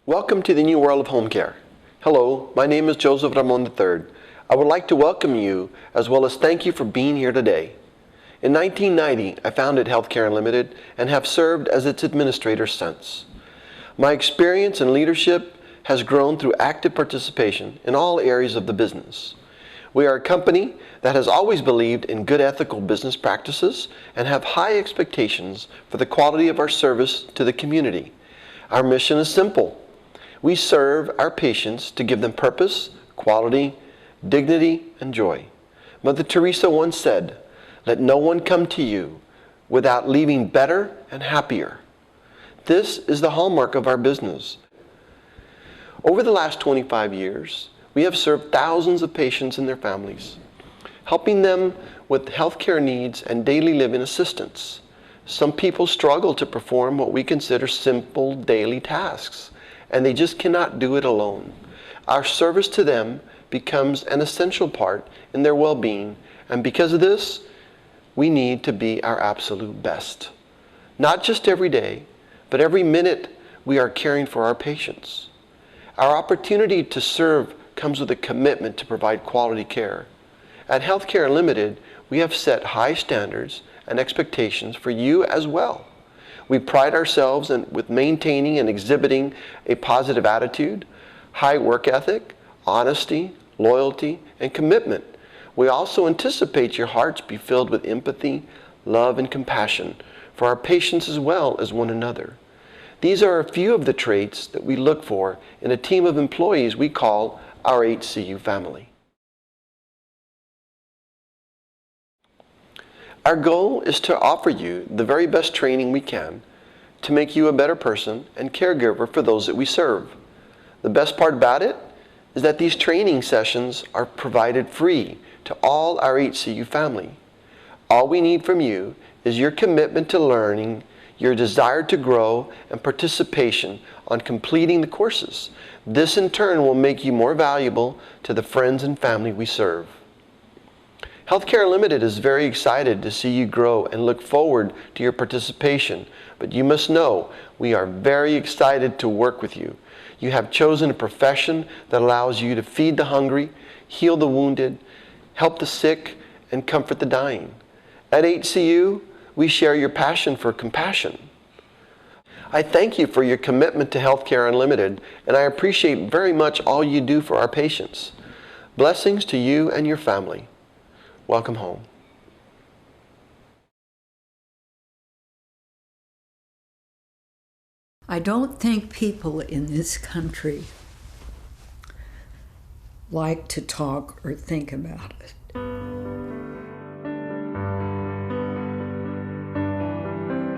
Welcome to the new world of home care. Hello, my name is Joseph Ramon III. I would like to welcome you as well as thank you for being here today. In 1990, I founded Healthcare Unlimited and have served as its administrator since. My experience and leadership has grown through active participation in all areas of the business. We are a company that has always believed in good ethical business practices and have high expectations for the quality of our service to the community. Our mission is simple. We serve our patients to give them purpose, quality, dignity, and joy. Mother Teresa once said, "Let no one come to you without leaving better and happier." This is the hallmark of our business. Over the last 25 years, we have served thousands of patients and their families, helping them with healthcare needs and daily living assistance. Some people struggle to perform what we consider simple daily tasks, and they just cannot do it alone. Our service to them becomes an essential part in their well-being, and because of this, we need to be our absolute best. Not just every day, but every minute we are caring for our patients. Our opportunity to serve comes with a commitment to provide quality care. At Healthcare Unlimited, we have set high standards and expectations for you as well. We pride ourselves with maintaining and exhibiting a positive attitude, high work ethic, honesty, loyalty, and commitment. We also anticipate your hearts be filled with empathy, love, and compassion for our patients as well as one another. These are a few of the traits that we look for in a team of employees we call our HCU family. Our goal is to offer you the very best training we can to make you a better person and caregiver for those that we serve. The best part about it is that these training sessions are provided free to all our HCU family. All we need from you is your commitment to learning, your desire to grow, and participation on completing the courses. This in turn will make you more valuable to the friends and family we serve. Healthcare Unlimited is very excited to see you grow and look forward to your participation, but you must know we are very excited to work with you. You have chosen a profession that allows you to feed the hungry, heal the wounded, help the sick, and comfort the dying. At HCU, we share your passion for compassion. I thank you for your commitment to Healthcare Unlimited, and I appreciate very much all you do for our patients. Blessings to you and your family. Welcome home. I don't think people in this country like to talk or think about it.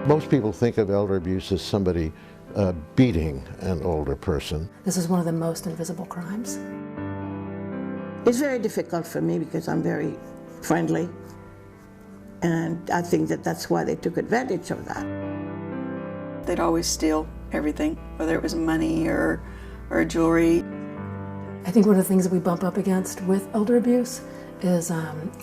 Most people think of elder abuse as somebody beating an older person. This is one of the most invisible crimes. It's very difficult for me because I'm very friendly, and I think that that's why they took advantage of that. They'd always steal everything, whether it was money or jewelry. I think one of the things that we bump up against with elder abuse is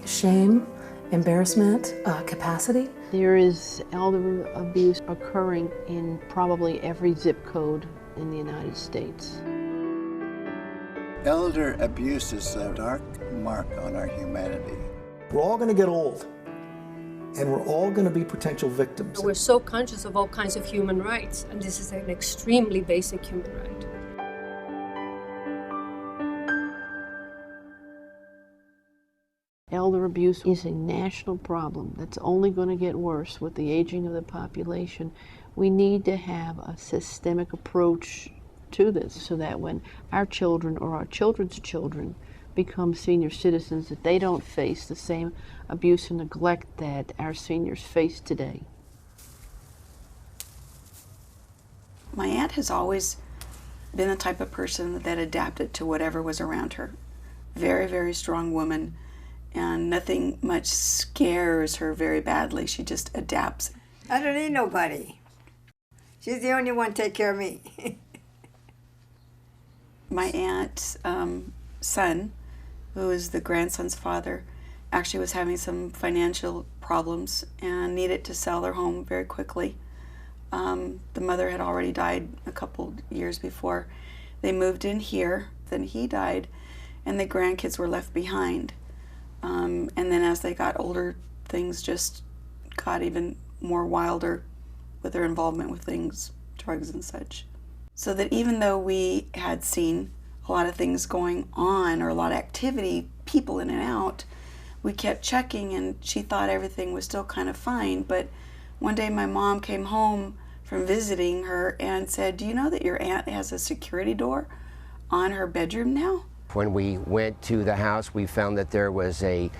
shame, embarrassment, capacity. There is elder abuse occurring in probably every zip code in the United States. Elder abuse is a dark mark on our humanity. We're all going to get old, and we're all going to be potential victims. We're so conscious of all kinds of human rights, and this is an extremely basic human right. Elder abuse is a national problem that's only going to get worse with the aging of the population. We need to have a systemic approach to this so that when our children or our children's children become senior citizens, that they don't face the same abuse and neglect that our seniors face today. My aunt has always been the type of person that adapted to whatever was around her. Very, very strong woman, and nothing much scares her very badly. She just adapts. I don't need nobody. She's the only one to take care of me. My aunt's son, who is the grandson's father, actually was having some financial problems and needed to sell their home very quickly. The mother had already died a couple years before. They moved in here, then he died, and the grandkids were left behind. And then as they got older, things just got even more wilder with their involvement with things, drugs and such. So that even though we had seen a lot of things going on, or a lot of activity, people in and out, we kept checking, and she thought everything was still kind of fine. But one day my mom came home from visiting her and said, "Do you know that your aunt has a security door on her bedroom now?" When we went to the house, we found that there was a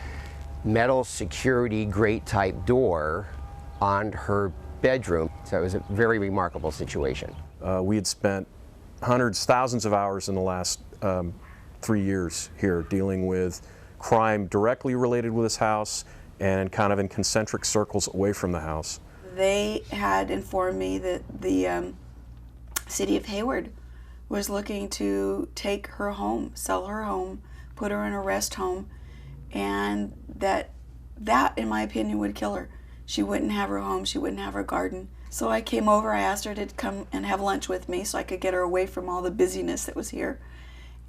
metal security grate type door on her bedroom. So it was a very remarkable situation. We had spent hundreds, thousands of hours in the last 3 years here dealing with crime directly related with this house and kind of in concentric circles away from the house. They had informed me that the city of Hayward was looking to take her home, sell her home, put her in a rest home, and that in my opinion would kill her. She wouldn't have her home, she wouldn't have her garden. So I came over, I asked her to come and have lunch with me so I could get her away from all the busyness that was here.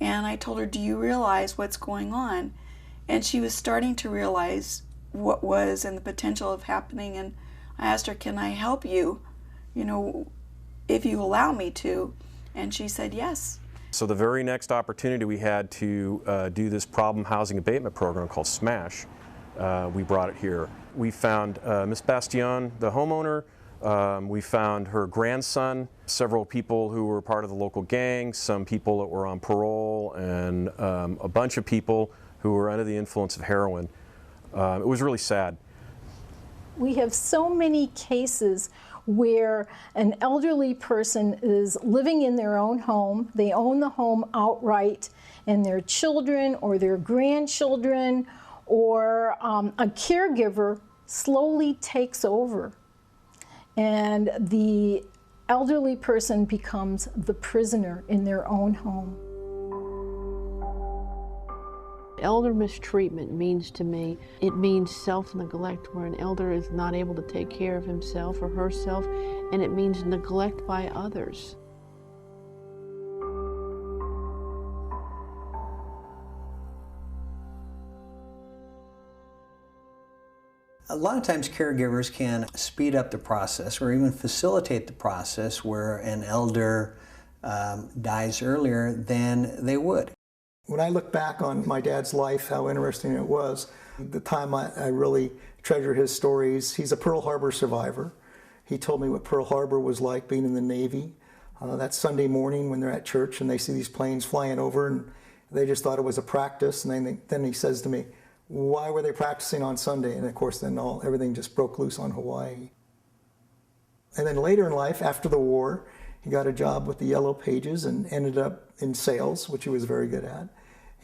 And I told her, "Do you realize what's going on?" And she was starting to realize what was and the potential of happening. And I asked her, "Can I help you, if you allow me to?" And she said yes. So the very next opportunity we had to do this problem housing abatement program called SMASH, we brought it here. We found Miss Bastion, the homeowner. We found her grandson, several people who were part of the local gang, some people that were on parole, and a bunch of people who were under the influence of heroin. It was really sad. We have so many cases where an elderly person is living in their own home, they own the home outright, and their children or their grandchildren or a caregiver slowly takes over. And the elderly person becomes the prisoner in their own home. Elder mistreatment means to me, it means self-neglect, where an elder is not able to take care of himself or herself, and it means neglect by others. A lot of times caregivers can speed up the process or even facilitate the process where an elder dies earlier than they would. When I look back on my dad's life, how interesting it was, the time I really treasure his stories. He's a Pearl Harbor survivor. He told me what Pearl Harbor was like being in the Navy. That Sunday morning when they're at church and they see these planes flying over, and they just thought it was a practice. And then he says to me, "Why were they practicing on Sunday?" And of course then everything just broke loose on Hawaii. And then later in life, after the war, he got a job with the Yellow Pages and ended up in sales, which he was very good at.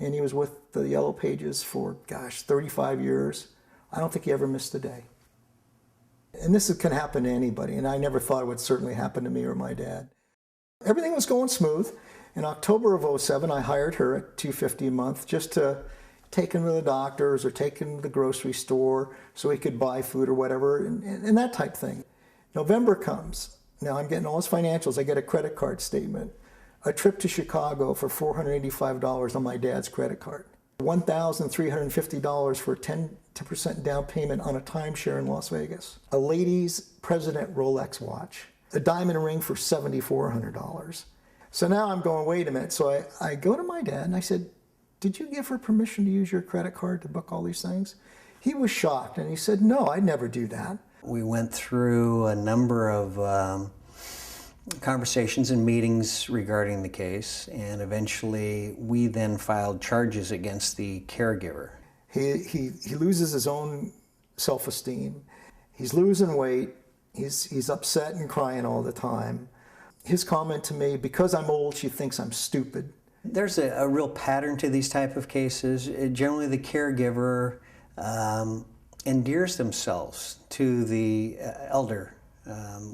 And he was with the Yellow Pages for, 35 years. I don't think he ever missed a day. And this can happen to anybody, and I never thought it would certainly happen to me or my dad. Everything was going smooth. In October of '07, I hired her at $250 a month just to take him to the doctors or take him to the grocery store so he could buy food or whatever, and that type thing. November comes. Now I'm getting all his financials. I get a credit card statement. A trip to Chicago for $485 on my dad's credit card. $1,350 for 10% down payment on a timeshare in Las Vegas. A ladies' President Rolex watch. A diamond ring for $7,400. So now I'm going, wait a minute. So I go to my dad and I said, "Did you give her permission to use your credit card to book all these things?" He was shocked and he said, "No, I'd never do that." We went through a number of conversations and meetings regarding the case, and eventually we then filed charges against the caregiver. He loses his own self-esteem. He's losing weight. He's upset and crying all the time. His comment to me, "Because I'm old, she thinks I'm stupid." There's a real pattern to these type of cases. Generally, the caregiver endears themselves to the elder,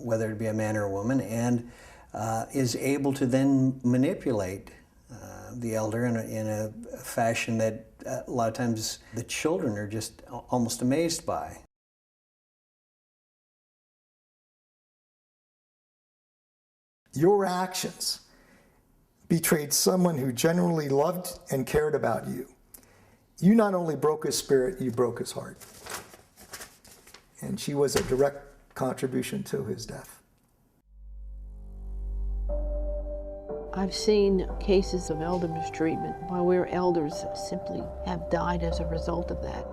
whether it be a man or a woman, and is able to then manipulate the elder in a fashion that a lot of times the children are just almost amazed by. Your actions betrayed someone who genuinely loved and cared about you. You not only broke his spirit, you broke his heart. And she was a direct contribution to his death. I've seen cases of elder mistreatment where elders simply have died as a result of that.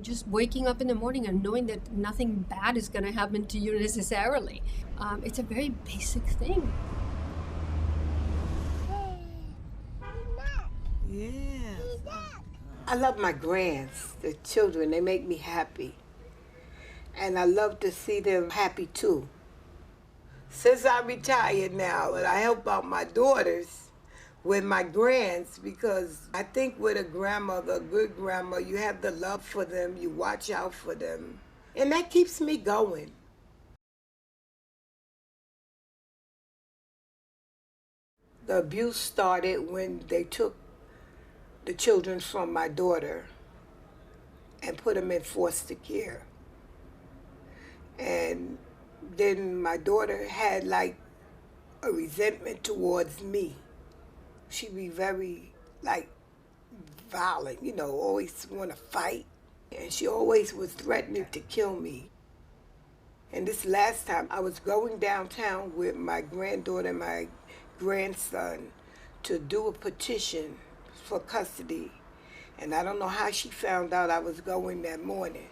Just waking up in the morning and knowing that nothing bad is going to happen to you necessarily. It's a very basic thing. Yes. I love my grands, the children. They make me happy. And I love to see them happy too. Since I retired now, and I help out my daughters with my grands, because I think with a grandmother, a good grandma, you have the love for them, you watch out for them. And that keeps me going. The abuse started when they took the children from my daughter and put them in foster care. And then my daughter had like a resentment towards me. She'd be very like violent, you know, always want to fight. And she always was threatening to kill me. And this last time I was going downtown with my granddaughter and my grandson to do a petition for custody. And I don't know how she found out I was going that morning.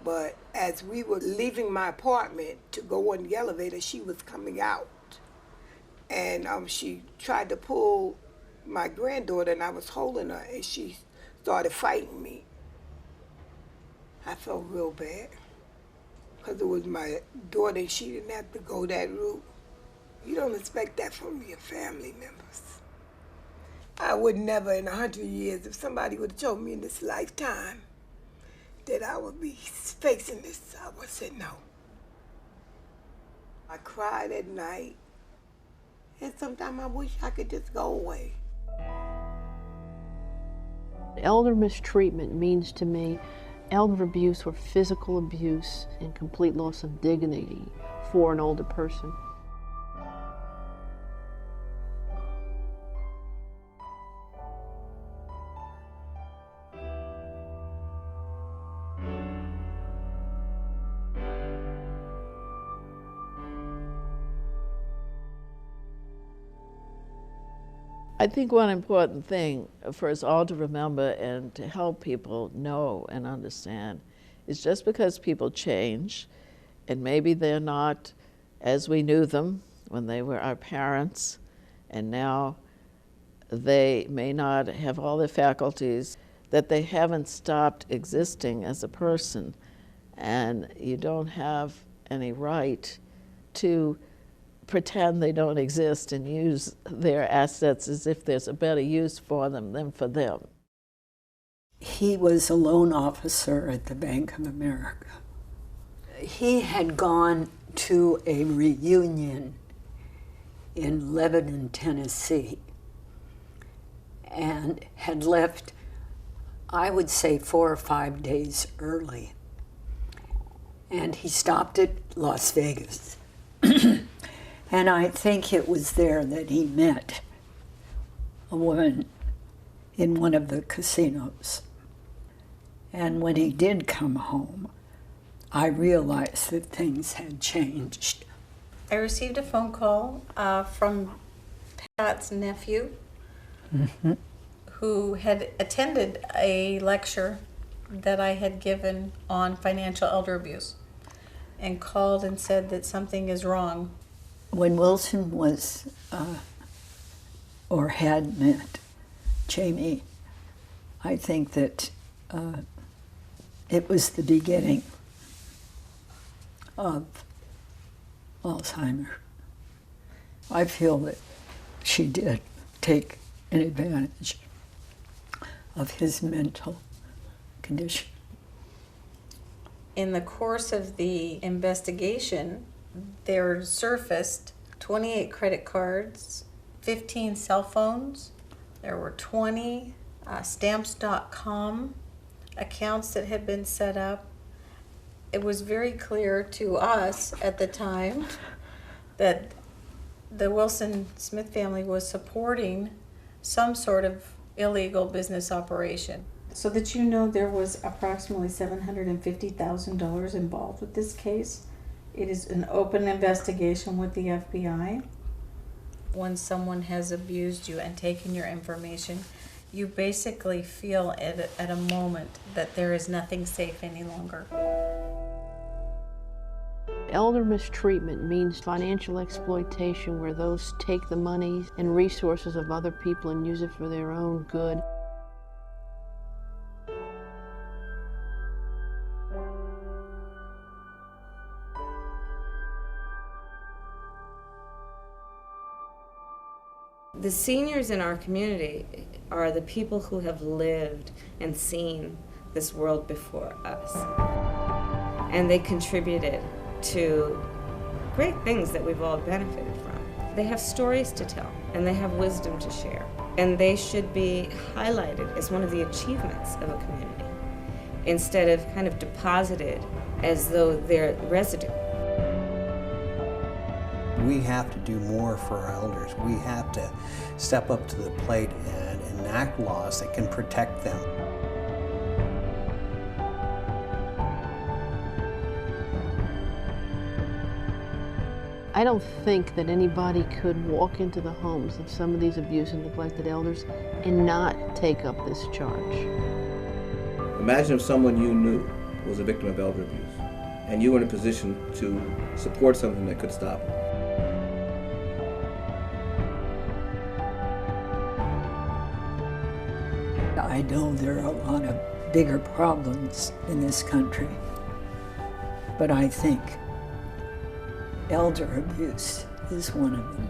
But as we were leaving my apartment to go on the elevator, she was coming out. And she tried to pull my granddaughter, and I was holding her, and she started fighting me. I felt real bad, because it was my daughter, and she didn't have to go that route. You don't expect that from your family members. I would never in 100 years, if somebody would have told me in this lifetime that I would be facing this, I would say no. I cried at night, and sometimes I wish I could just go away. Elder mistreatment means to me elder abuse or physical abuse and complete loss of dignity for an older person. I think one important thing for us all to remember and to help people know and understand is just because people change, and maybe they're not as we knew them when they were our parents, and now they may not have all their faculties, that they haven't stopped existing as a person, and you don't have any right to pretend they don't exist and use their assets as if there's a better use for them than for them. He was a loan officer at the Bank of America. He had gone to a reunion in Lebanon, Tennessee, and had left, I would say, 4 or 5 days early. And he stopped at Las Vegas. And I think it was there that he met a woman in one of the casinos. And when he did come home, I realized that things had changed. I received a phone call from Pat's nephew, who had attended a lecture that I had given on financial elder abuse, and called and said that something is wrong. When Wilson was, or had met Jamie, I think that it was the beginning of Alzheimer's. I feel that she did take an advantage of his mental condition. In the course of the investigation, there surfaced 28 credit cards, 15 cell phones. There were 20 stamps.com accounts that had been set up. It was very clear to us at the time that the Wilson Smith family was supporting some sort of illegal business operation. So that you know, there was approximately $750,000 involved with this case. It is an open investigation with the FBI. When someone has abused you and taken your information, you basically feel at a moment that there is nothing safe any longer. Elder mistreatment means financial exploitation, where those take the money and resources of other people and use it for their own good. The seniors in our community are the people who have lived and seen this world before us. And they contributed to great things that we've all benefited from. They have stories to tell, and they have wisdom to share. And they should be highlighted as one of the achievements of a community, instead of kind of deposited as though they're residue. We have to do more for our elders. We have to step up to the plate and enact laws that can protect them. I don't think that anybody could walk into the homes of some of these abused and neglected elders and not take up this charge. Imagine if someone you knew was a victim of elder abuse and you were in a position to support something that could stop it. I know there are a lot of bigger problems in this country, but I think elder abuse is one of them.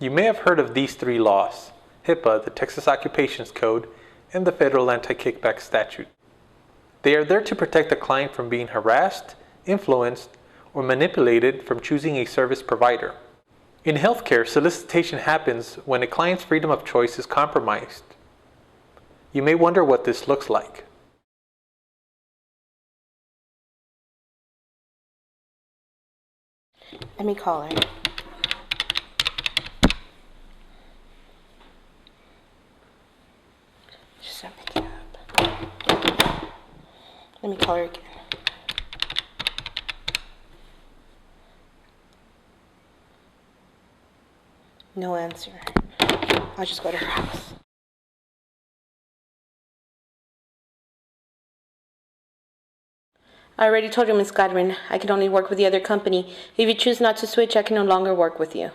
You may have heard of these three laws: HIPAA, the Texas Occupations Code, and the Federal Anti-Kickback Statute. They are there to protect the client from being harassed, influenced, or manipulated from choosing a service provider. In healthcare, solicitation happens when a client's freedom of choice is compromised. You may wonder what this looks like. Let me call her. She's not picking up. Let me call her again. No answer. I'll just go to her house. I already told you, Miss Godwin, I can only work with the other company. If you choose not to switch, I can no longer work with you.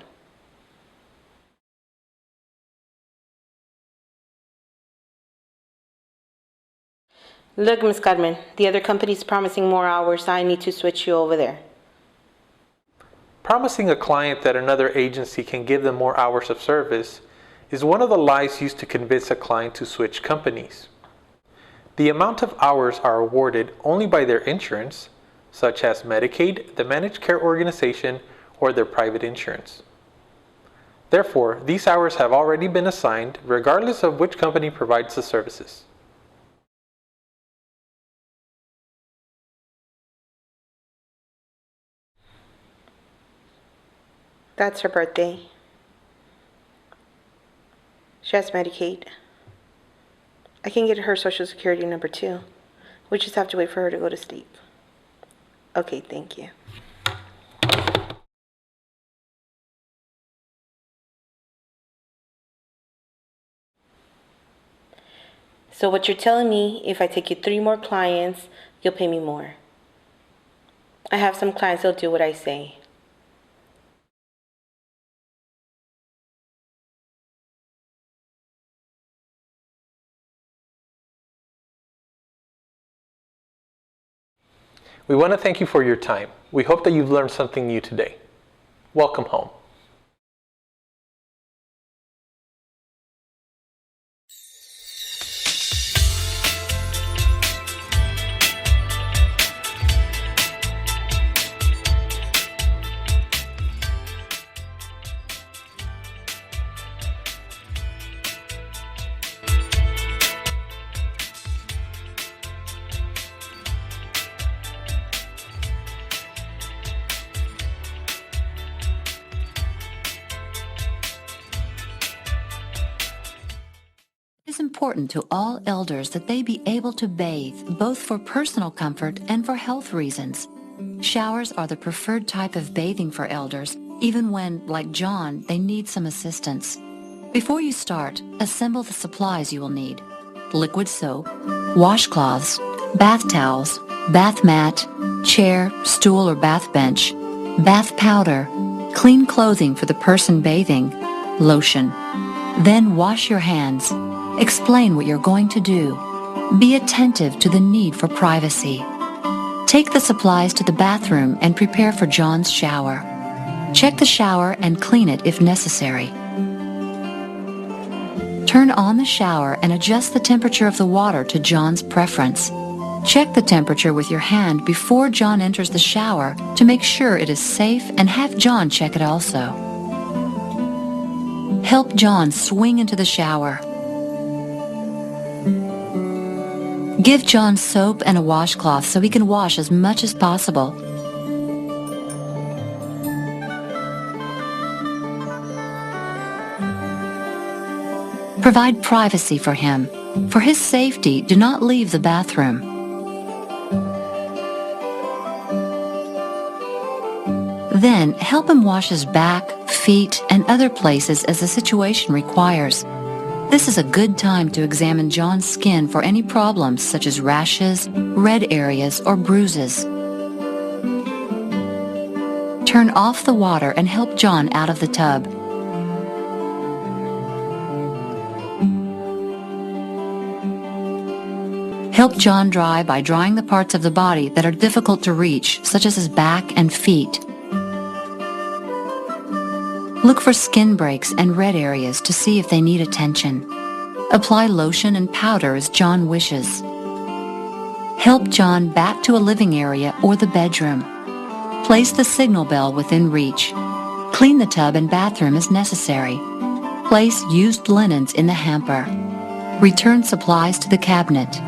Look, Miss Godwin, the other company's promising more hours. I need to switch you over there. Promising a client that another agency can give them more hours of service is one of the lies used to convince a client to switch companies. The amount of hours are awarded only by their insurance, such as Medicaid, the managed care organization, or their private insurance. Therefore, these hours have already been assigned regardless of which company provides the services. That's her birthday. She has Medicaid. I can get her Social Security number too. We just have to wait for her to go to sleep. Okay, thank you. So what you're telling me, if I take you 3 more clients, you'll pay me more. I have some clients that'll do what I say. We want to thank you for your time. We hope that you've learned something new today. Welcome home. It is important to all elders that they be able to bathe, both for personal comfort and for health reasons. Showers are the preferred type of bathing for elders, even when, like John, they need some assistance. Before you start, assemble the supplies you will need: liquid soap, washcloths, bath towels, bath mat, chair, stool or bath bench, bath powder, clean clothing for the person bathing, lotion. Then wash your hands. Explain what you're going to do. Be attentive to the need for privacy. Take the supplies to the bathroom and prepare for John's shower. Check the shower and clean it if necessary. Turn on the shower and adjust the temperature of the water to John's preference. Check the temperature with your hand before John enters the shower to make sure it is safe, and have John check it also. Help John swing into the shower. Give John soap and a washcloth so he can wash as much as possible. Provide privacy for him. For his safety, do not leave the bathroom. Then help him wash his back, feet, and other places as the situation requires. This is a good time to examine John's skin for any problems such as rashes, red areas, or bruises. Turn off the water and help John out of the tub. Help John dry by drying the parts of the body that are difficult to reach, such as his back and feet. Look for skin breaks and red areas to see if they need attention. Apply lotion and powder as John wishes. Help John back to a living area or the bedroom. Place the signal bell within reach. Clean the tub and bathroom as necessary. Place used linens in the hamper. Return supplies to the cabinet.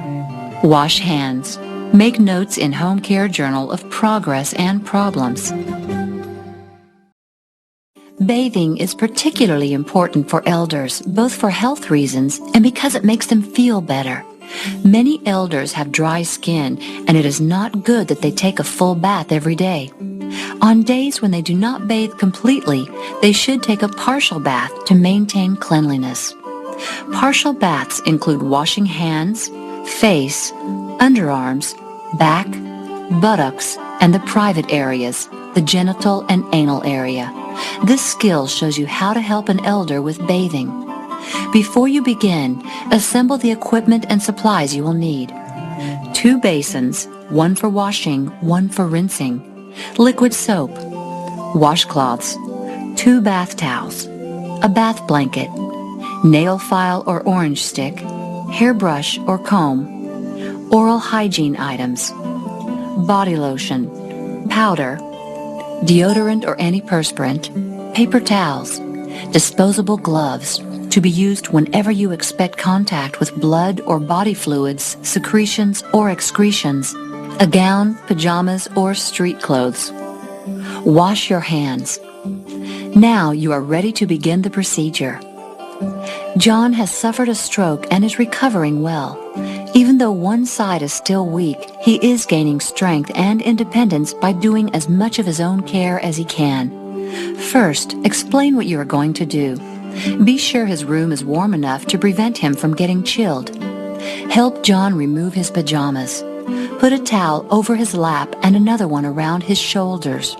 Wash hands. Make notes in Home Care Journal of progress and problems. Bathing is particularly important for elders, both for health reasons and because it makes them feel better. Many elders have dry skin, and it is not good that they take a full bath every day. On days when they do not bathe completely, they should take a partial bath to maintain cleanliness. Partial baths include washing hands, face, underarms, back, buttocks, and the private areas, the genital and anal area. This skill shows you how to help an elder with bathing. Before you begin, assemble the equipment and supplies you will need: 2 basins, 1 for washing, 1 for rinsing, liquid soap, washcloths, 2 bath towels, a bath blanket, nail file or orange stick, hairbrush or comb, oral hygiene items, body lotion, powder, deodorant or antiperspirant, paper towels, disposable gloves to be used whenever you expect contact with blood or body fluids, secretions, or excretions, a gown, pajamas, or street clothes. Wash your hands. Now you are ready to begin the procedure. John has suffered a stroke and is recovering well. Even though one side is still weak, he is gaining strength and independence by doing as much of his own care as he can. First, explain what you are going to do. Be sure his room is warm enough to prevent him from getting chilled. Help John remove his pajamas. Put a towel over his lap and another one around his shoulders.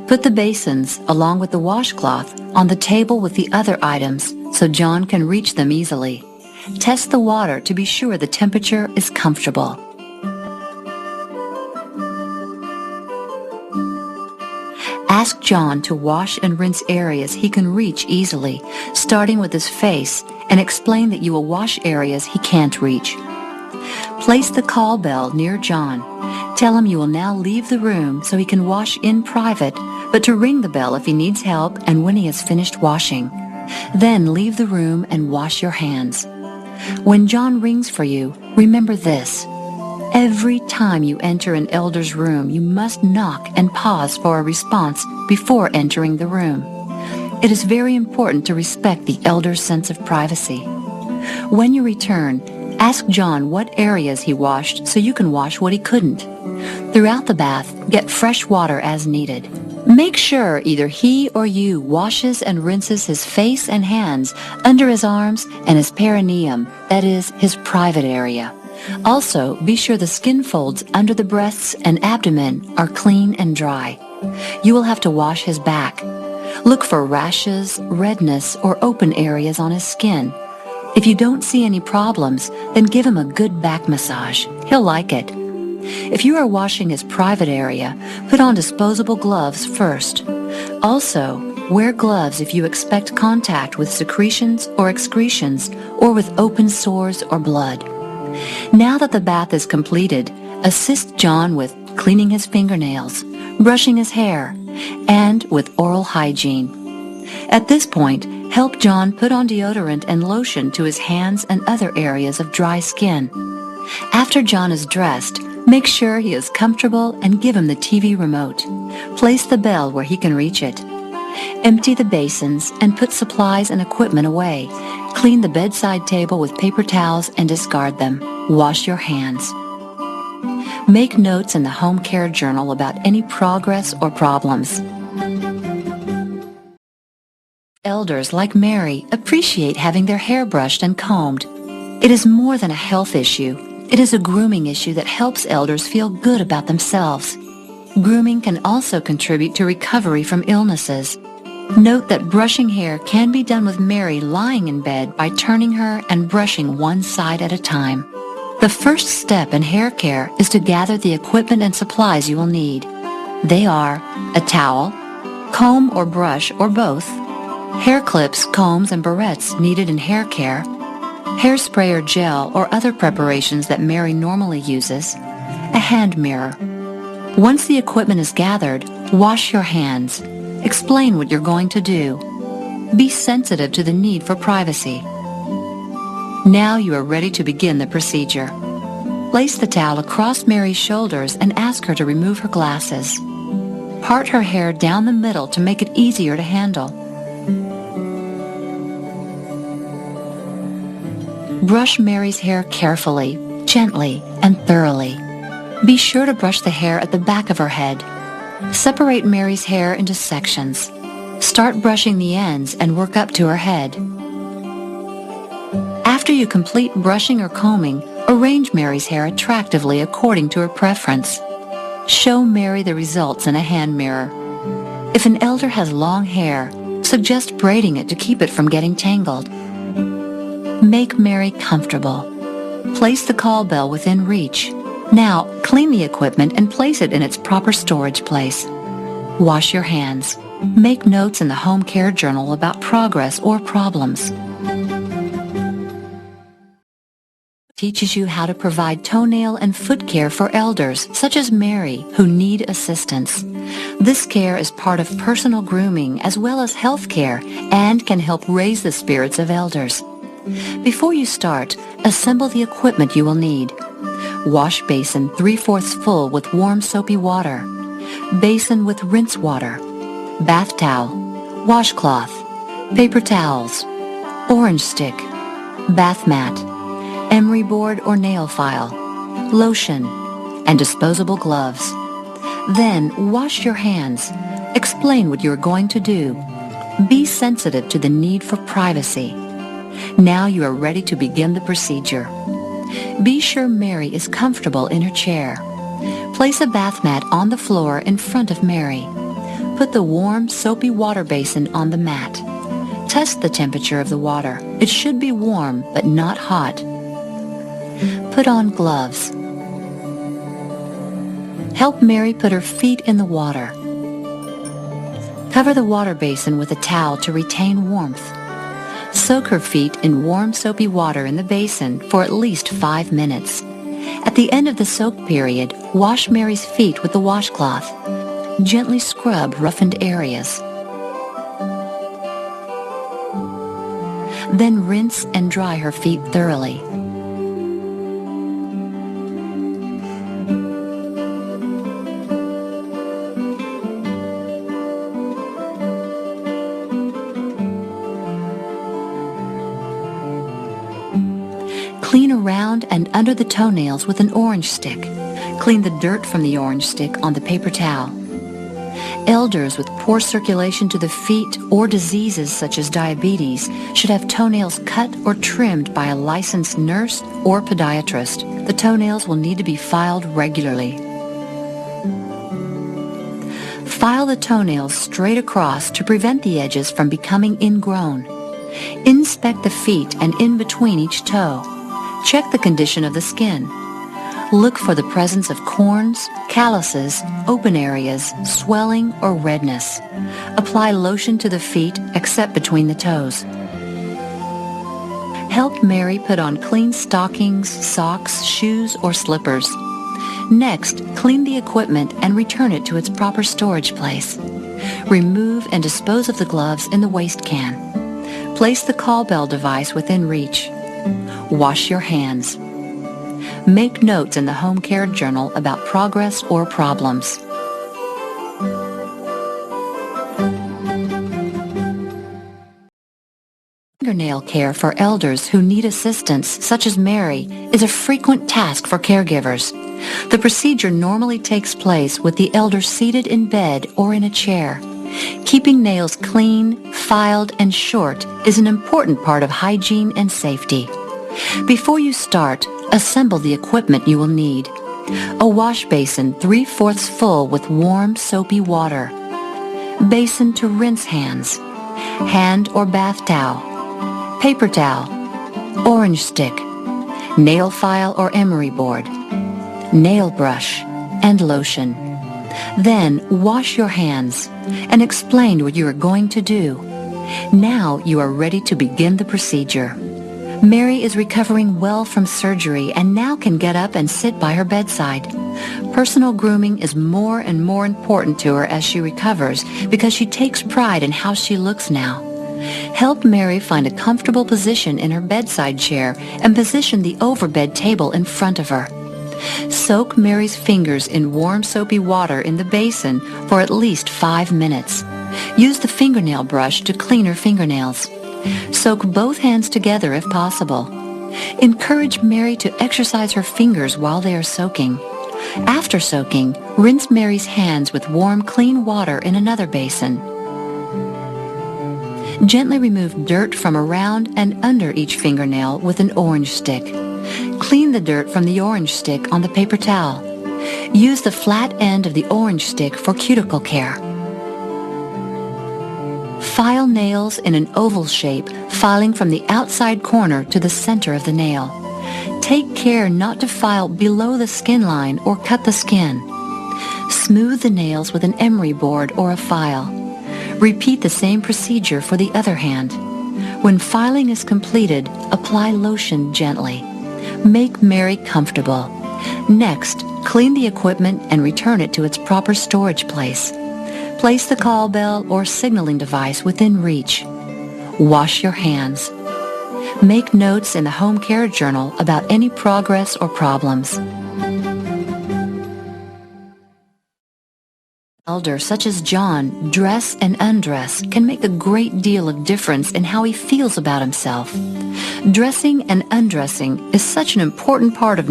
Put the basins, along with the washcloth, on the table with the other items so John can reach them easily. Test the water to be sure the temperature is comfortable. Ask John to wash and rinse areas he can reach easily, starting with his face, and explain that you will wash areas he can't reach. Place the call bell near John. Tell him you will now leave the room so he can wash in private, but to ring the bell if he needs help and when he has finished washing. Then leave the room and wash your hands. When John rings for you, remember this. Every time you enter an elder's room, you must knock and pause for a response before entering the room. It is very important to respect the elder's sense of privacy. When you return, ask John what areas he washed so you can wash what he couldn't. Throughout the bath, get fresh water as needed. Make sure either he or you washes and rinses his face and hands under his arms and his perineum, that is, his private area. Also, be sure the skin folds under the breasts and abdomen are clean and dry. You will have to wash his back. Look for rashes, redness, or open areas on his skin. If you don't see any problems, then give him a good back massage. He'll like it. If you are washing his private area, put on disposable gloves first. Also, wear gloves if you expect contact with secretions or excretions or with open sores or blood. Now that the bath is completed, assist John with cleaning his fingernails, brushing his hair, and with oral hygiene. At this point, help John put on deodorant and lotion to his hands and other areas of dry skin. After John is dressed, make sure he is comfortable and give him the TV remote. Place the bell where he can reach it. Empty the basins and put supplies and equipment away. Clean the bedside table with paper towels and discard them. Wash your hands. Make notes in the home care journal about any progress or problems. Elders like Mary appreciate having their hair brushed and combed. It is more than a health issue. It is a grooming issue that helps elders feel good about themselves. Grooming can also contribute to recovery from illnesses. Note that brushing hair can be done with Mary lying in bed by turning her and brushing one side at a time. The first step in hair care is to gather the equipment and supplies you will need. They are a towel, comb or brush or both, hair clips, combs, and barrettes needed in hair care, hairspray or gel or other preparations that Mary normally uses, a hand mirror. Once the equipment is gathered, wash your hands. Explain what you're going to do. Be sensitive to the need for privacy. Now you are ready to begin the procedure. Place the towel across Mary's shoulders and ask her to remove her glasses. Part her hair down the middle to make it easier to handle. Brush Mary's hair carefully, gently, and thoroughly. Be sure to brush the hair at the back of her head. Separate Mary's hair into sections. Start brushing the ends and work up to her head. After you complete brushing or combing, arrange Mary's hair attractively according to her preference. Show Mary the results in a hand mirror. If an elder has long hair, suggest braiding it to keep it from getting tangled. Make Mary comfortable. Place the call bell within reach. Now, clean the equipment and place it in its proper storage place. Wash your hands. Make notes in the home care journal about progress or problems. Teaches you how to provide toenail and foot care for elders, such as Mary, who need assistance. This care is part of personal grooming as well as health care and can help raise the spirits of elders. Before you start, assemble the equipment you will need. Wash basin 3/4 full with warm soapy water. Basin with rinse water. Bath towel. Washcloth. Paper towels. Orange stick. Bath mat. Emery board or nail file. Lotion. And disposable gloves. Then wash your hands. Explain what you are going to do. Be sensitive to the need for privacy. Now you are ready to begin the procedure. Be sure Mary is comfortable in her chair. Place a bath mat on the floor in front of Mary. Put the warm, soapy water basin on the mat. Test the temperature of the water. It should be warm, but not hot. Put on gloves. Help Mary put her feet in the water. Cover the water basin with a towel to retain warmth. Soak her feet in warm, soapy water in the basin for at least 5 minutes. At the end of the soak period, wash Mary's feet with the washcloth. Gently scrub roughened areas. Then rinse and dry her feet thoroughly. Clean around and under the toenails with an orange stick. Clean the dirt from the orange stick on the paper towel. Elders with poor circulation to the feet or diseases such as diabetes should have toenails cut or trimmed by a licensed nurse or podiatrist. The toenails will need to be filed regularly. File the toenails straight across to prevent the edges from becoming ingrown. Inspect the feet and in between each toe. Check the condition of the skin. Look for the presence of corns, calluses, open areas, swelling, or redness. Apply lotion to the feet except between the toes. Help Mary put on clean stockings, socks, shoes, or slippers. Next, clean the equipment and return it to its proper storage place. Remove and dispose of the gloves in the waste can. Place the call bell device within reach. Wash your hands. Make notes in the home care journal about progress or problems. Fingernail care for elders who need assistance, such as Mary, is a frequent task for caregivers. The procedure normally takes place with the elder seated in bed or in a chair. Keeping nails clean, filed, and short is an important part of hygiene and safety. Before you start, assemble the equipment you will need. A wash basin 3/4 full with warm, soapy water. Basin to rinse hands. Hand or bath towel. Paper towel. Orange stick. Nail file or emery board. Nail brush. And lotion. Then wash your hands and explain what you are going to do. Now you are ready to begin the procedure. Mary is recovering well from surgery and now can get up and sit by her bedside. Personal grooming is more and more important to her as she recovers because she takes pride in how she looks now. Help Mary find a comfortable position in her bedside chair and position the overbed table in front of her. Soak Mary's fingers in warm soapy water in the basin for at least 5 minutes. Use the fingernail brush to clean her fingernails. Soak both hands together if possible. Encourage Mary to exercise her fingers while they are soaking. After soaking, rinse Mary's hands with warm, clean water in another basin. Gently remove dirt from around and under each fingernail with an orange stick. Clean the dirt from the orange stick on the paper towel. Use the flat end of the orange stick for cuticle care. File nails in an oval shape, filing from the outside corner to the center of the nail. Take care not to file below the skin line or cut the skin. Smooth the nails with an emery board or a file. Repeat the same procedure for the other hand. When filing is completed, apply lotion gently. Make Mary comfortable. Next, clean the equipment and return it to its proper storage place. Place the call bell or signaling device within reach. Wash your hands. Make notes in the home care journal about any progress or problems. Elders such as John dress and undress can make a great deal of difference in how he feels about himself. Dressing and undressing is such an important part of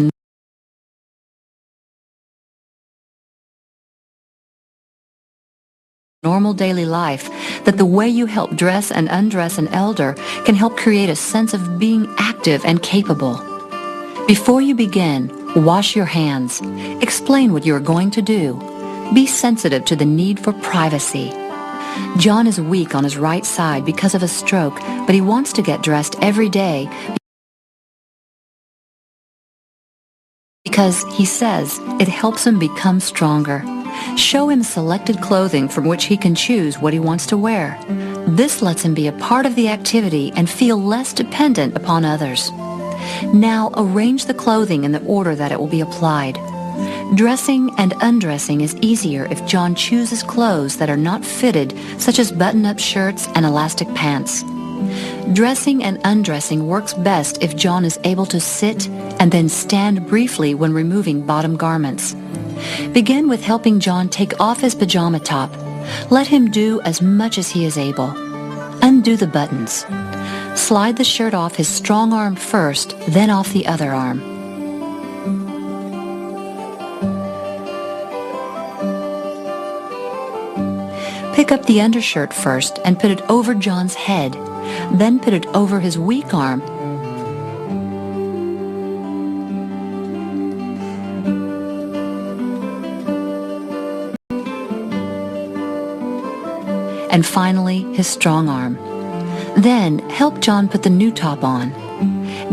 normal daily life that the way you help dress and undress an elder can help create a sense of being active and capable. Before you begin, wash your hands. Explain what you are going to do. Be sensitive to the need for privacy. John is weak on his right side because of a stroke, but he wants to get dressed every day because he says it helps him become stronger. Show him selected clothing from which he can choose what he wants to wear. This lets him be a part of the activity and feel less dependent upon others. Now arrange the clothing in the order that it will be applied. Dressing and undressing is easier if John chooses clothes that are not fitted, such as button-up shirts and elastic pants. Dressing and undressing works best if John is able to sit and then stand briefly when removing bottom garments. Begin with helping John take off his pajama top. Let him do as much as he is able. Undo the buttons. Slide the shirt off his strong arm first, then off the other arm. Pick up the undershirt first and put it over John's head. Then put it over his weak arm. And finally, his strong arm. Then, help John put the new top on.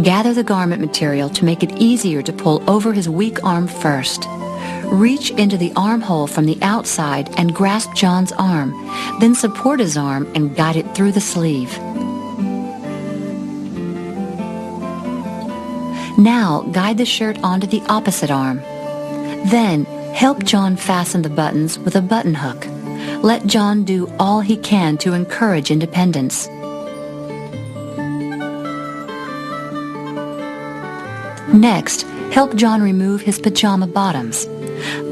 Gather the garment material to make it easier to pull over his weak arm first. Reach into the armhole from the outside and grasp John's arm. Then support his arm and guide it through the sleeve. Now, guide the shirt onto the opposite arm. Then, help John fasten the buttons with a button hook. Let John do all he can to encourage independence. Next, help John remove his pajama bottoms.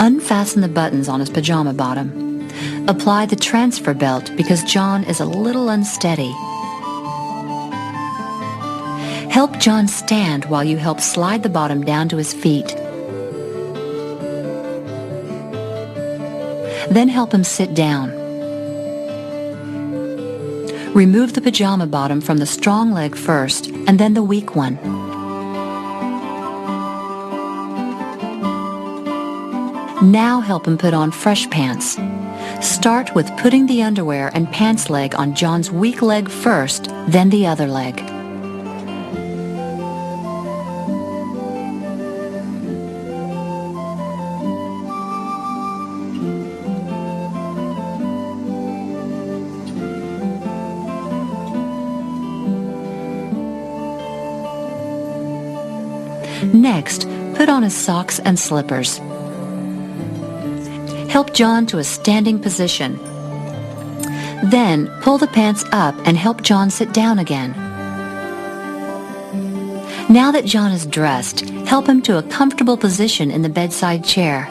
Unfasten the buttons on his pajama bottom. Apply the transfer belt because John is a little unsteady. Help John stand while you help slide the bottom down to his feet. Then help him sit down. Remove the pajama bottom from the strong leg first and then the weak one. Now help him put on fresh pants. Start with putting the underwear and pants leg on John's weak leg first, then the other leg. Next, put on his socks and slippers. Help John to a standing position. Then, pull the pants up and help John sit down again. Now that John is dressed, help him to a comfortable position in the bedside chair.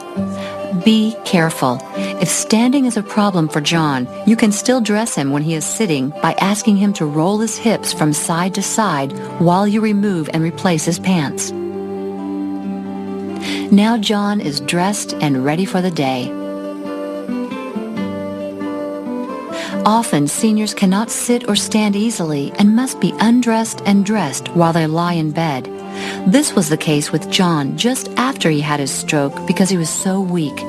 Be careful. If standing is a problem for John, you can still dress him when he is sitting by asking him to roll his hips from side to side while you remove and replace his pants. Now John is dressed and ready for the day. Often, seniors cannot sit or stand easily and must be undressed and dressed while they lie in bed. This was the case with John just after he had his stroke because he was so weak.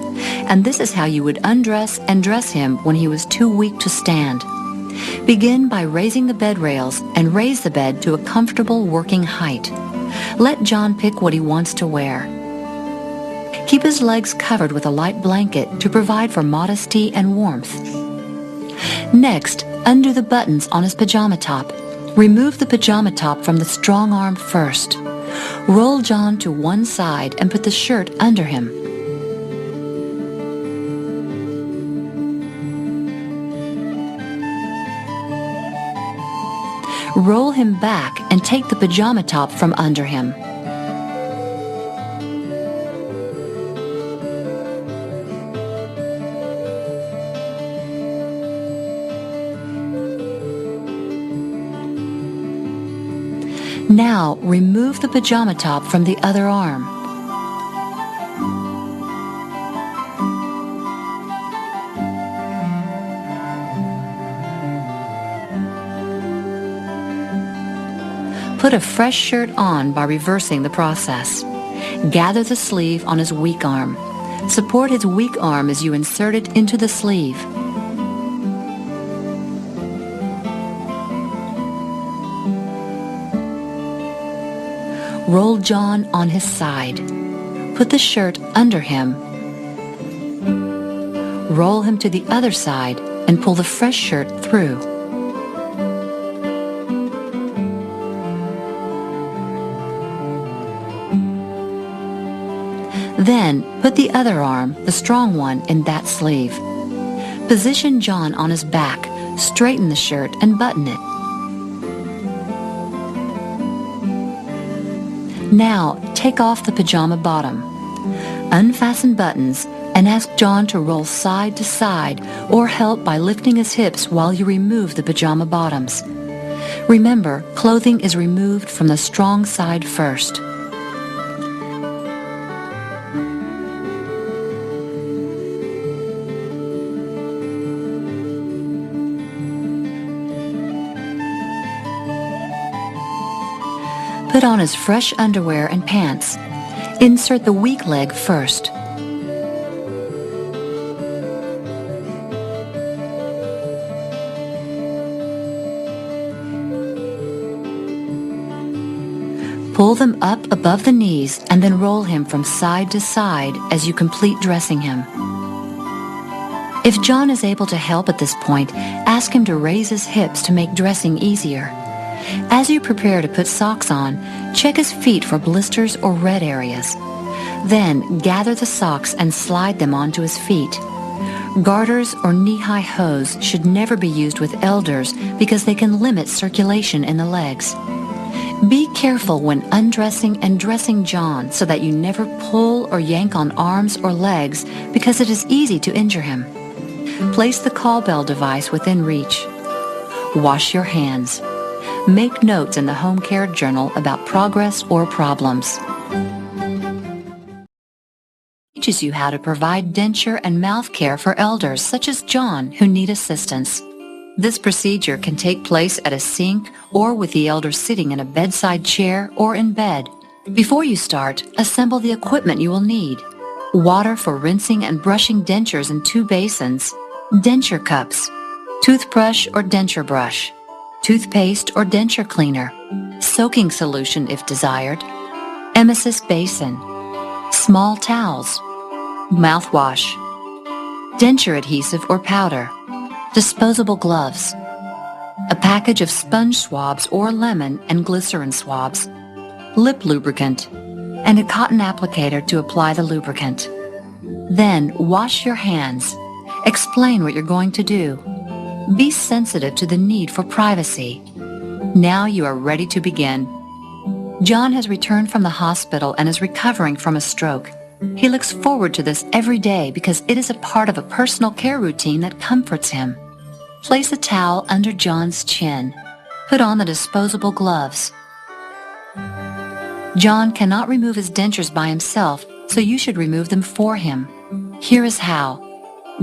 And this is how you would undress and dress him when he was too weak to stand. Begin by raising the bed rails and raise the bed to a comfortable working height. Let John pick what he wants to wear. Keep his legs covered with a light blanket to provide for modesty and warmth. Next, undo the buttons on his pajama top. Remove the pajama top from the strong arm first. Roll John to one side and put the shirt under him. Roll him back and take the pajama top from under him. Now, remove the pajama top from the other arm. Put a fresh shirt on by reversing the process. Gather the sleeve on his weak arm. Support his weak arm as you insert it into the sleeve. Roll John on his side. Put the shirt under him. Roll him to the other side and pull the fresh shirt through. Then, put the other arm, the strong one, in that sleeve. Position John on his back, straighten the shirt, and button it. Now, take off the pajama bottom. Unfasten buttons and ask John to roll side to side or help by lifting his hips while you remove the pajama bottoms. Remember, clothing is removed from the strong side first. Put on his fresh underwear and pants. Insert the weak leg first. Pull them up above the knees and then roll him from side to side as you complete dressing him. If John is able to help at this point, ask him to raise his hips to make dressing easier. As you prepare to put socks on, check his feet for blisters or red areas. Then gather the socks and slide them onto his feet. Garters or knee-high hose should never be used with elders because they can limit circulation in the legs. Be careful when undressing and dressing John so that you never pull or yank on arms or legs because it is easy to injure him. Place the call bell device within reach. Wash your hands. Make notes in the home care journal about progress or problems. Teaches you how to provide denture and mouth care for elders such as John who need assistance. This procedure can take place at a sink or with the elder sitting in a bedside chair or in bed. Before you start, assemble the equipment you will need. Water for rinsing and brushing dentures in 2 basins, denture cups, toothbrush or denture brush, toothpaste or denture cleaner, soaking solution if desired, emesis basin, small towels, mouthwash, denture adhesive or powder, disposable gloves, a package of sponge swabs or lemon and glycerin swabs, lip lubricant, and a cotton applicator to apply the lubricant. Then wash your hands. Explain what you're going to do. Be sensitive to the need for privacy. Now you are ready to begin. John has returned from the hospital and is recovering from a stroke. He looks forward to this every day because it is a part of a personal care routine that comforts him. Place a towel under John's chin. Put on the disposable gloves. John cannot remove his dentures by himself, so you should remove them for him. Here is how.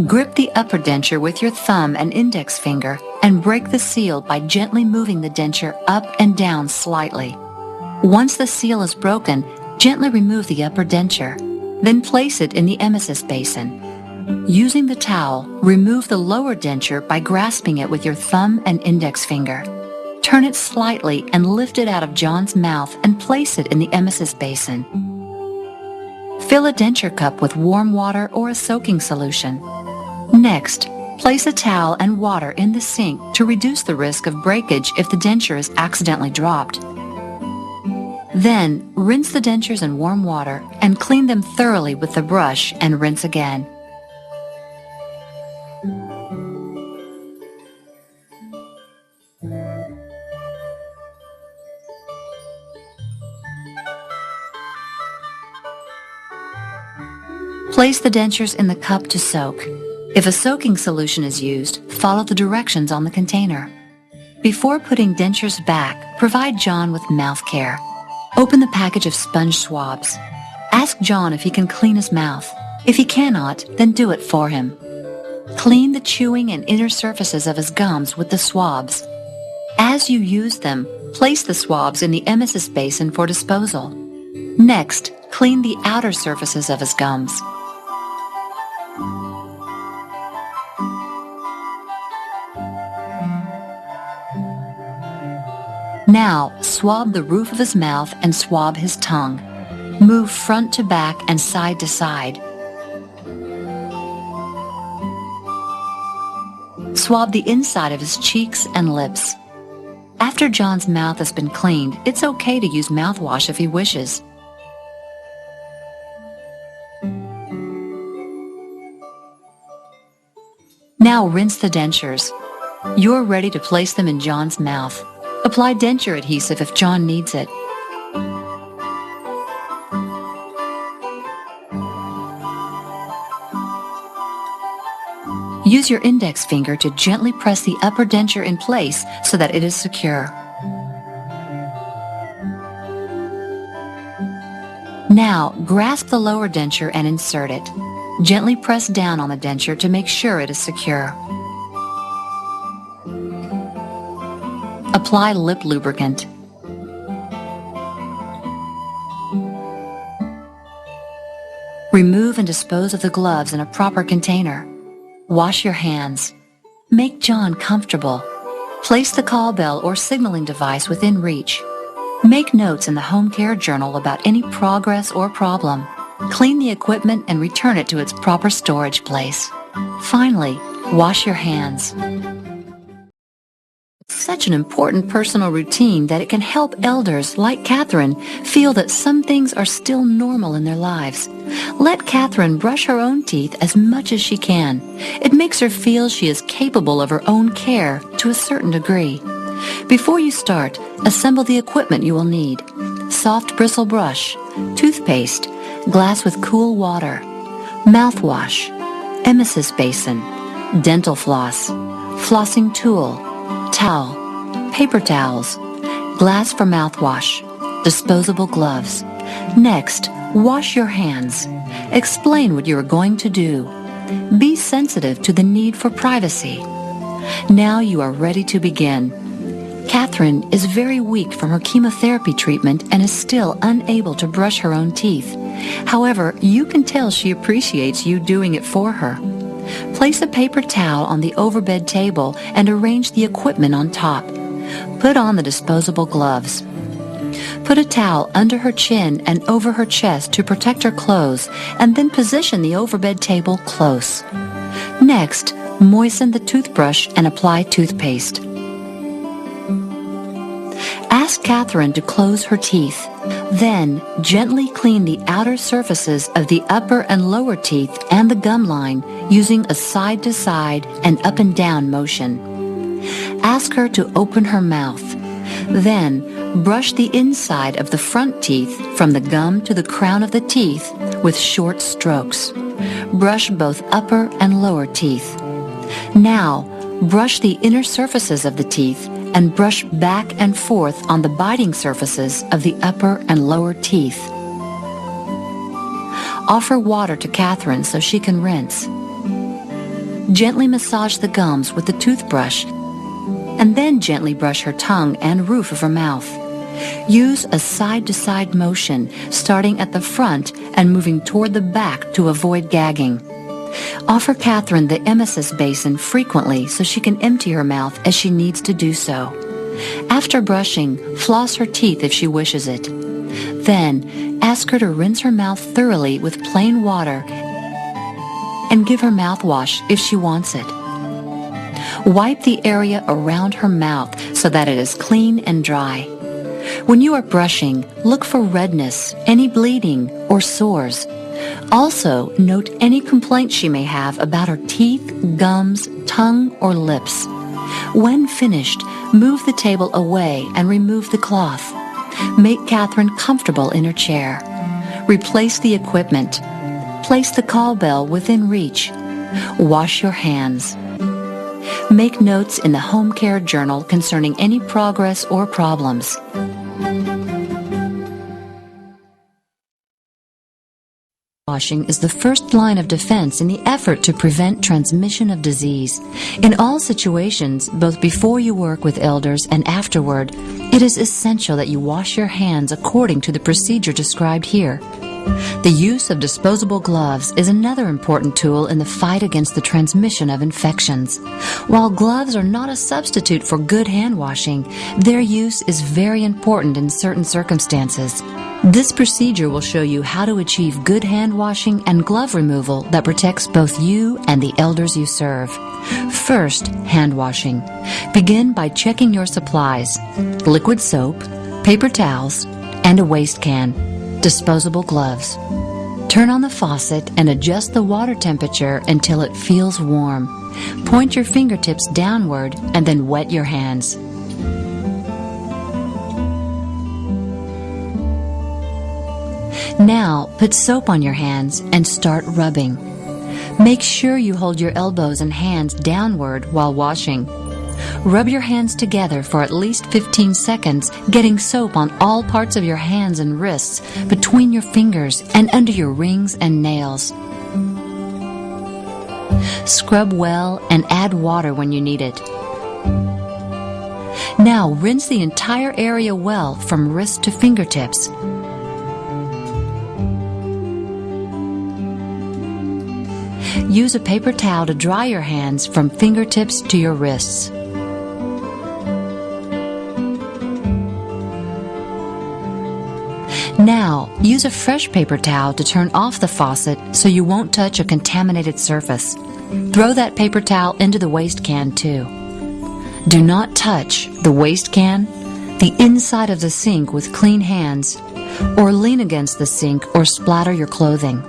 Grip the upper denture with your thumb and index finger and break the seal by gently moving the denture up and down slightly. Once the seal is broken, gently remove the upper denture. Then place it in the emesis basin. Using the towel, remove the lower denture by grasping it with your thumb and index finger. Turn it slightly and lift it out of John's mouth and place it in the emesis basin. Fill a denture cup with warm water or a soaking solution. Next, place a towel and water in the sink to reduce the risk of breakage if the denture is accidentally dropped. Then, rinse the dentures in warm water and clean them thoroughly with the brush and rinse again. Place the dentures in the cup to soak. If a soaking solution is used, follow the directions on the container. Before putting dentures back, provide John with mouth care. Open the package of sponge swabs. Ask John if he can clean his mouth. If he cannot, then do it for him. Clean the chewing and inner surfaces of his gums with the swabs. As you use them, Place the swabs in the emesis basin for disposal. Next, clean the outer surfaces of his gums. Now, swab the roof of his mouth and swab his tongue. Move front to back and side to side. Swab the inside of his cheeks and lips. After John's mouth has been cleaned, it's okay to use mouthwash if he wishes. Now rinse the dentures. You're ready to place them in John's mouth. Apply denture adhesive if John needs it. Use your index finger to gently press the upper denture in place so that it is secure. Now, grasp the lower denture and insert it. Gently press down on the denture to make sure it is secure. Apply lip lubricant. Remove and dispose of the gloves in a proper container. Wash your hands. Make John comfortable. Place the call bell or signaling device within reach. Make notes in the home care journal about any progress or problem. Clean the equipment and return it to its proper storage place. Finally, wash your hands. Such an important personal routine that it can help elders like Catherine feel that some things are still normal in their lives. Let Catherine brush her own teeth as much as she can. It makes her feel she is capable of her own care to a certain degree. Before you start, assemble the equipment you will need. Soft bristle brush, toothpaste, glass with cool water, mouthwash, emesis basin, dental floss, flossing tool, towel, paper towels, glass for mouthwash, disposable gloves. Next, wash your hands. Explain what you are going to do. Be sensitive to the need for privacy. Now you are ready to begin. Catherine is very weak from her chemotherapy treatment and is still unable to brush her own teeth. However, you can tell she appreciates you doing it for her. Place a paper towel on the overbed table and arrange the equipment on top. Put on the disposable gloves. Put a towel under her chin and over her chest to protect her clothes, and then position the overbed table close. Next, moisten the toothbrush and apply toothpaste. Ask Catherine to close her teeth. Then, gently clean the outer surfaces of the upper and lower teeth and the gum line using a side-to-side and up-and-down motion. Ask her to open her mouth. Then, brush the inside of the front teeth from the gum to the crown of the teeth with short strokes. Brush both upper and lower teeth. Now, brush the inner surfaces of the teeth and brush back and forth on the biting surfaces of the upper and lower teeth. Offer water to Catherine so she can rinse. Gently massage the gums with the toothbrush and then gently brush her tongue and roof of her mouth. Use a side-to-side motion, starting at the front and moving toward the back to avoid gagging. Offer Catherine the emesis basin frequently so she can empty her mouth as she needs to do so. After brushing, floss her teeth if she wishes it. Then, ask her to rinse her mouth thoroughly with plain water and give her mouthwash if she wants it. Wipe the area around her mouth so that it is clean and dry. When you are brushing, look for redness, any bleeding, or sores. Also, note any complaints she may have about her teeth, gums, tongue, or lips. When finished, move the table away and remove the cloth. Make Catherine comfortable in her chair. Replace the equipment. Place the call bell within reach. Wash your hands. Make notes in the home care journal concerning any progress or problems. washing is the first line of defense in the effort to prevent transmission of disease. In all situations, both before you work with elders and afterward, it is essential that you wash your hands according to the procedure described here. The use of disposable gloves is another important tool in the fight against the transmission of infections. While gloves are not a substitute for good hand washing, their use is very important in certain circumstances. This procedure will show you how to achieve good hand washing and glove removal that protects both you and the elders you serve. First, hand washing. Begin by checking your supplies: liquid soap, paper towels, and a waste can. Disposable gloves. Turn on the faucet and adjust the water temperature until it feels warm. Point your fingertips downward and then wet your hands. Now, put soap on your hands and start rubbing. Make sure you hold your elbows and hands downward while washing. Rub your hands together for at least 15 seconds, getting soap on all parts of your hands and wrists, between your fingers, and under your rings and nails. Scrub well and add water when you need it. Now rinse the entire area well from wrist to fingertips. Use a paper towel to dry your hands from fingertips to your wrists. Now, use a fresh paper towel to turn off the faucet so you won't touch a contaminated surface. Throw that paper towel into the waste can too. Do not touch the waste can, the inside of the sink with clean hands, or lean against the sink or splatter your clothing.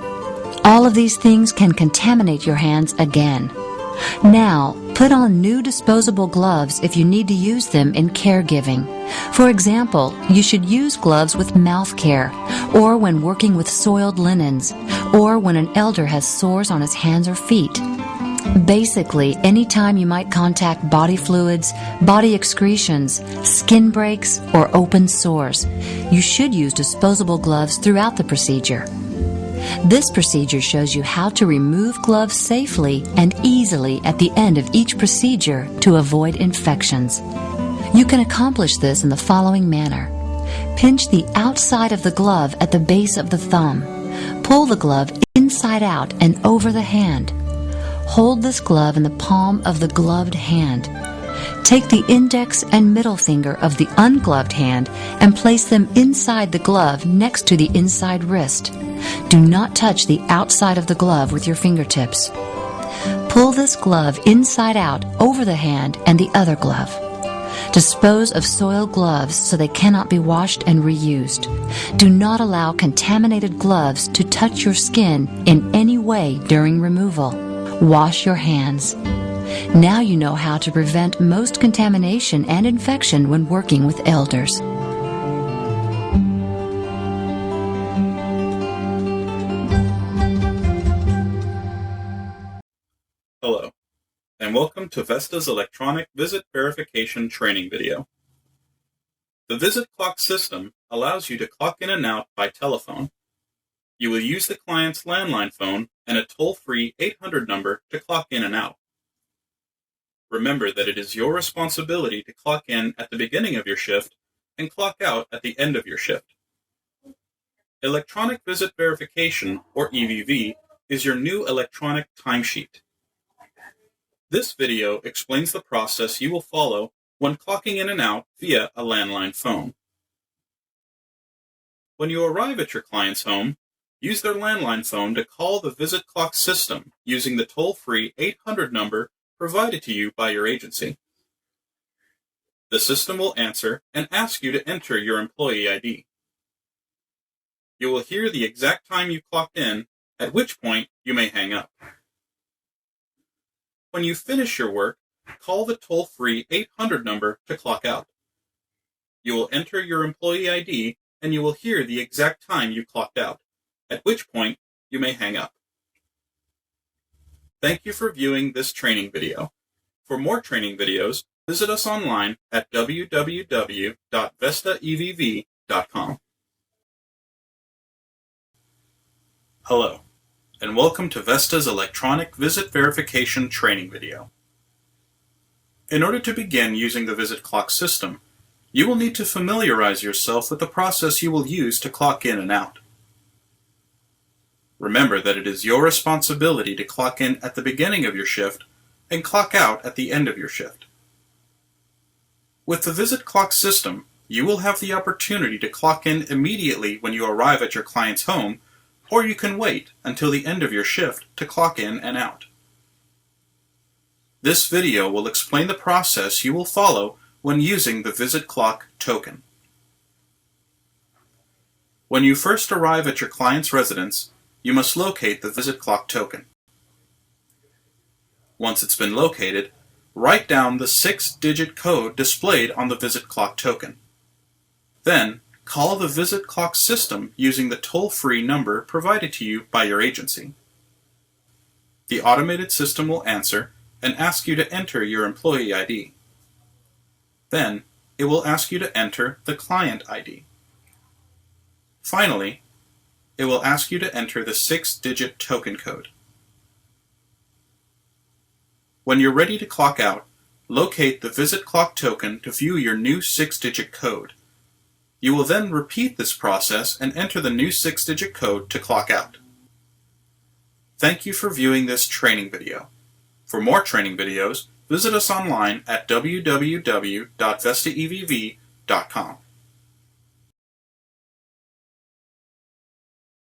All of these things can contaminate your hands again. Now, put on new disposable gloves if you need to use them in caregiving. For example, you should use gloves with mouth care, or when working with soiled linens, or when an elder has sores on his hands or feet. Basically, anytime you might contact body fluids, body excretions, skin breaks, or open sores, you should use disposable gloves throughout the procedure. This procedure shows you how to remove gloves safely and easily at the end of each procedure to avoid infections. You can accomplish this in the following manner. Pinch the outside of the glove at the base of the thumb. Pull the glove inside out and over the hand. Hold this glove in the palm of the gloved hand. Take the index and middle finger of the ungloved hand and place them inside the glove next to the inside wrist. Do not touch the outside of the glove with your fingertips. Pull this glove inside out over the hand and the other glove. Dispose of soiled gloves so they cannot be washed and reused. Do not allow contaminated gloves to touch your skin in any way during removal. Wash your hands. Now you know how to prevent most contamination and infection when working with elders. Hello, and welcome to Vesta's electronic visit verification training video. The visit clock system allows you to clock in and out by telephone. You will use the client's landline phone and a toll-free 800 number to clock in and out. Remember that it is your responsibility to clock in at the beginning of your shift and clock out at the end of your shift. Electronic Visit Verification, or EVV, is your new electronic timesheet. This video explains the process you will follow when clocking in and out via a landline phone. When you arrive at your client's home, use their landline phone to call the Visit Clock system using the toll-free 800 number provided to you by your agency. The system will answer and ask you to enter your employee ID. You will hear the exact time you clocked in, at which point you may hang up. When you finish your work, call the toll-free 800 number to clock out. You will enter your employee ID and you will hear the exact time you clocked out, at which point you may hang up. Thank you for viewing this training video. For more training videos, visit us online at www.vestaevv.com. Hello, and welcome to Vesta's electronic visit verification training video. In order to begin using the visit clock system, you will need to familiarize yourself with the process you will use to clock in and out. Remember that it is your responsibility to clock in at the beginning of your shift and clock out at the end of your shift. With the visit clock system, you will have the opportunity to clock in immediately when you arrive at your client's home, or you can wait until the end of your shift to clock in and out. This video will explain the process you will follow when using the Visit Clock token. When you first arrive at your client's residence, you must locate the Visit Clock token. Once it's been located, write down the 6-digit code displayed on the Visit Clock token. Then, call the Visit Clock system using the toll-free number provided to you by your agency. The automated system will answer and ask you to enter your employee ID. Then, it will ask you to enter the client ID. Finally, it will ask you to enter the 6-digit token code. When you're ready to clock out, locate the Visit Clock token to view your new 6-digit code. You will then repeat this process and enter the new 6-digit code to clock out. Thank you for viewing this training video. For more training videos, visit us online at www.vestaevv.com.